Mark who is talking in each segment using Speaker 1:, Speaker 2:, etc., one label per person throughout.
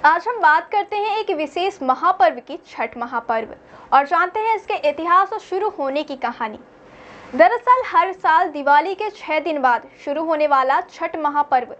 Speaker 1: आज हम बात करते हैं एक विशेष महापर्व की, छठ महापर्व, और जानते हैं इसके इतिहास और शुरू होने की कहानी। दरअसल हर साल दिवाली के 6 दिन बाद शुरू होने वाला छठ महापर्व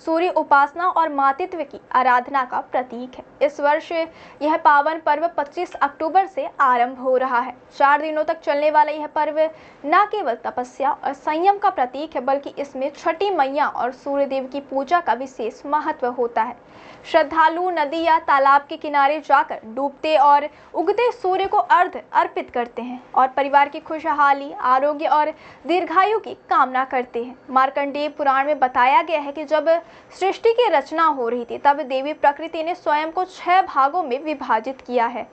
Speaker 1: सूर्य उपासना और मातृत्व की आराधना का प्रतीक है। इस वर्ष यह पावन पर्व 25 अक्टूबर से आरंभ हो रहा है। 4 दिनों तक चलने वाला यह पर्व न केवल तपस्या और संयम का प्रतीक है, बल्कि इसमें छठी मैया और सूर्य देव की पूजा का विशेष महत्व होता है। श्रद्धालु नदी या तालाब के किनारे जाकर डूबते और उगते सूर्य को अर्घ्य अर्पित करते हैं और परिवार की खुशहाली, आरोग्य और दीर्घायु की कामना करते हैं। मार्कंडेय पुराण में बताया गया है कि जब सृष्टि की रचना हो रही थी, तब देवी प्रकृति ने स्वयं को 6 भागों में विभाजित किया है।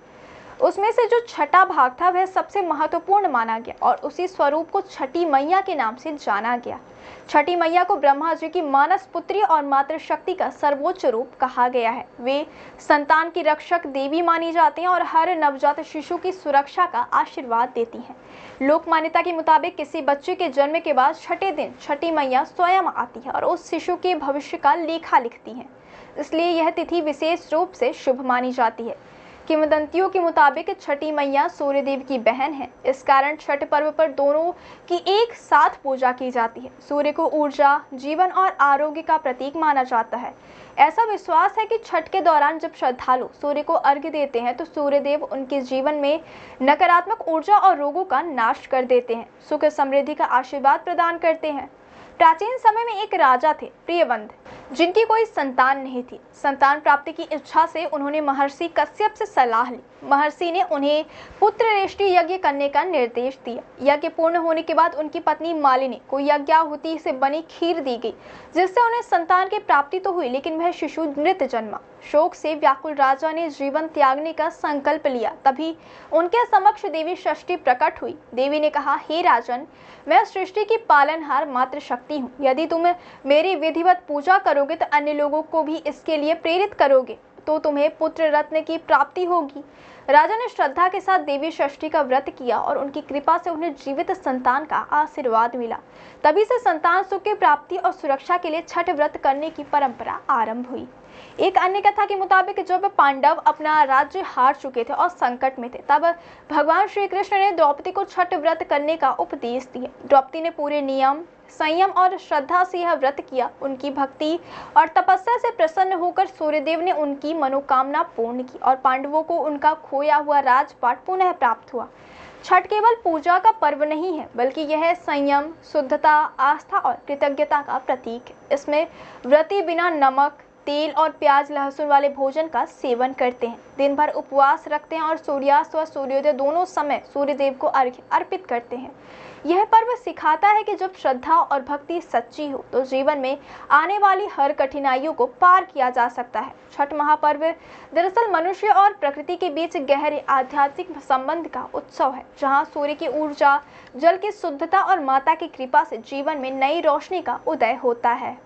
Speaker 1: उसमें से जो छठा भाग था वह सबसे महत्वपूर्ण माना गया और उसी स्वरूप को छठी मैया के नाम से जाना गया। छठी मैया को ब्रह्मा जी की मानस पुत्री और मातृशक्ति का सर्वोच्च रूप कहा गया है। वे संतान की रक्षक देवी मानी जाती हैं और हर नवजात शिशु की सुरक्षा का आशीर्वाद देती हैं। लोक मान्यता के मुताबिक किसी बच्चे के जन्म के बाद छठे दिन छठी मैया स्वयं आती है और उस शिशु के भविष्य का लेखा लिखती हैं। इसलिए यह तिथि विशेष रूप से शुभ मानी जाती है। किंवदंतियों के मुताबिक छठी मैया सूर्य देव की बहन है। इस कारण छठ पर्व पर दोनों की एक साथ पूजा की जाती है। सूर्य को ऊर्जा, जीवन और आरोग्य का प्रतीक माना जाता है। ऐसा विश्वास है कि छठ के दौरान जब श्रद्धालु सूर्य को अर्घ्य देते हैं तो सूर्य देव उनके जीवन में नकारात्मक ऊर्जा और रोगों का नाश कर देते हैं, सुख समृद्धि का आशीर्वाद प्रदान करते हैं। प्राचीन समय में एक राजा थे, प्रियवंत, जिनकी कोई संतान नहीं थी। संतान प्राप्ति की इच्छा से उन्होंने महर्षि कश्यप से सलाह ली। महर्षि ने उन्हें पुत्ररेष्टि यज्ञ करने का निर्देश दिया। यज्ञ पूर्ण होने के बाद उनकी पत्नी मालिनी को यज्ञाहुति से बनी खीर दी गई, जिससे उन्हें संतान की प्राप्ति तो हुई, लेकिन वह शिशु मृत जन्मा। शोक से व्याकुल राजा ने जीवन त्यागने का संकल्प लिया। तभी उनके समक्ष देवी षष्ठी प्रकट हुई। देवी ने कहा, हे राजन, मैं सृष्टि की पालनहार मातृशक्ति हूँ। यदि तुम मेरी विधिवत पूजा करोगे तो अन्य लोगों को भी इसके लिए प्रेरित करोगे तो तुम्हें पुत्र रत्न की प्राप्ति होगी। राजा ने श्रद्धा के साथ देवी षष्ठी का व्रत किया और उनकी कृपा से उन्हें जीवित संतान का आशीर्वाद मिला। तभी से संतान सुख की प्राप्ति और सुरक्षा के लिए छठ व्रत करने की परंपरा आरंभ हुई। एक अन्य कथा के मुताबिक जब पांडव अपना राज्य हार चुके थे और संकट में थे, तब भगवान श्री कृष्ण ने द्रौपदी को छठ व्रत करने का उपदेश दिया। द्रौपदी ने पूरे नियम, संयम और श्रद्धा से यह व्रत किया। उनकी भक्ति और तपस्या से प्रसन्न होकर सूर्यदेव ने उनकी मनोकामना पूर्ण की और पांडवों को उनका खोया हुआ राजपाट पुनः प्राप्त हुआ। छठ केवल पूजा का पर्व नहीं है, बल्कि यह संयम, शुद्धता, आस्था और कृतज्ञता का प्रतीक है। इसमें व्रती बिना नमक, तेल और प्याज लहसुन वाले भोजन का सेवन करते हैं, दिन भर उपवास रखते हैं और सूर्यास्त व सूर्योदय दोनों समय सूर्यदेव को अर्घ्य अर्पित करते हैं। यह पर्व सिखाता है कि जब श्रद्धा और भक्ति सच्ची हो तो जीवन में आने वाली हर कठिनाइयों को पार किया जा सकता है। छठ महापर्व दरअसल मनुष्य और प्रकृति के बीच गहरे आध्यात्मिक संबंध का उत्सव है, जहां सूर्य की ऊर्जा, जल की शुद्धता और माता की कृपा से जीवन में नई रोशनी का उदय होता है।